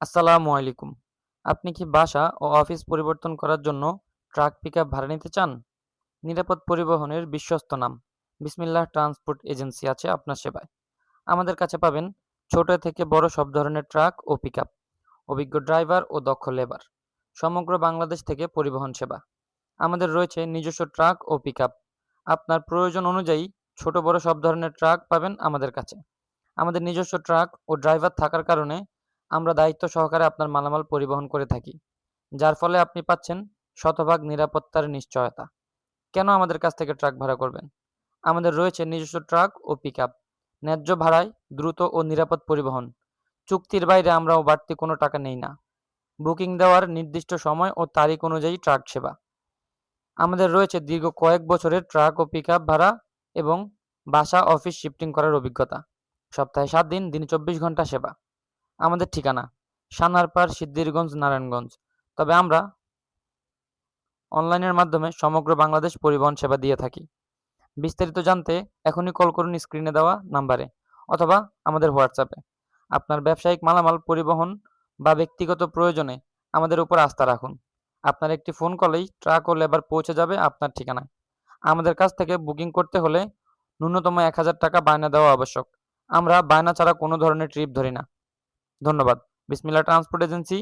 আসসালামু আলাইকুম। আপনি কি বাসা ও অফিস পরিবর্তন করার জন্য ট্রাক পিকআপ ভাড়া নিতে চান? নিরাপদ পরিবহনের বিশ্বস্ত নাম বিসমিল্লাহ ট্রান্সপোর্ট এজেন্সি আছে আপনার সেবায়। আমাদের কাছে পাবেন ছোট থেকে বড় সব ধরনের ট্রাক ও পিকআপ, অভিজ্ঞ ড্রাইভার ও দক্ষ লেবার। সমগ্র বাংলাদেশ থেকে পরিবহন সেবা। আমাদের রয়েছে নিজস্ব ট্রাক ও পিকআপ। আপনার প্রয়োজন অনুযায়ী ছোট বড় সব ধরনের ট্রাক পাবেন আমাদের কাছে। আমাদের নিজস্ব ট্রাক ও ড্রাইভার থাকার কারণে আমরা দায়িত্ব সহকারে আপনার মালামাল পরিবহন করে থাকি। যার ফলে আপনি পাচ্ছেন শতভাগ নিরাপত্তার নিশ্চয়তা। কেন আমাদের কাছ থেকে ট্রাক ভাড়া করবেন? আমাদের রয়েছে নিজস্ব ট্রাক ও পিকআপ, ন্যায্য ভাড়ায় দ্রুত ও নিরাপদ পরিবহন। চুক্তির বাইরে আমরাও বাড়তি কোনো টাকা নেই না। বুকিং দেওয়ার নির্দিষ্ট সময় ও তারিখ অনুযায়ী ট্রাক সেবা। আমাদের রয়েছে দীর্ঘ কয়েক বছরের ট্রাক ও পিকআপ ভাড়া এবং বাসা অফিস শিফটিং করার অভিজ্ঞতা। সপ্তাহে ৭ দিন, দিনে ২৪ ঘন্টা সেবা। আমাদের ঠিকানা সানারপাড়, সিদ্ধিরগঞ্জ, নারায়ণগঞ্জ। তবে আমরা অনলাইনের মাধ্যমে সমগ্র বাংলাদেশ পরিবহন সেবা দিয়ে থাকি। বিস্তারিত জানতে এখনই কল করুন স্ক্রিনে দেওয়া নাম্বারে অথবা আমাদের হোয়াটসঅ্যাপে। আপনার ব্যবসায়িক মালামাল পরিবহন বা ব্যক্তিগত প্রয়োজনে আমাদের উপর আস্থা রাখুন। আপনার একটি ফোন কলেই ট্রাক ও লেবার পৌঁছে যাবে আপনার ঠিকানায়। আমাদের কাছ থেকে বুকিং করতে হলে ন্যূনতম ১,০০০ টাকা বায়না দেওয়া আবশ্যক। আমরা বায়না ছাড়া কোনো ধরনের ট্রিপ ধরি না। ধন্যবাদ। বিসমিল্লাহ ট্রান্সপোর্ট এজেন্সি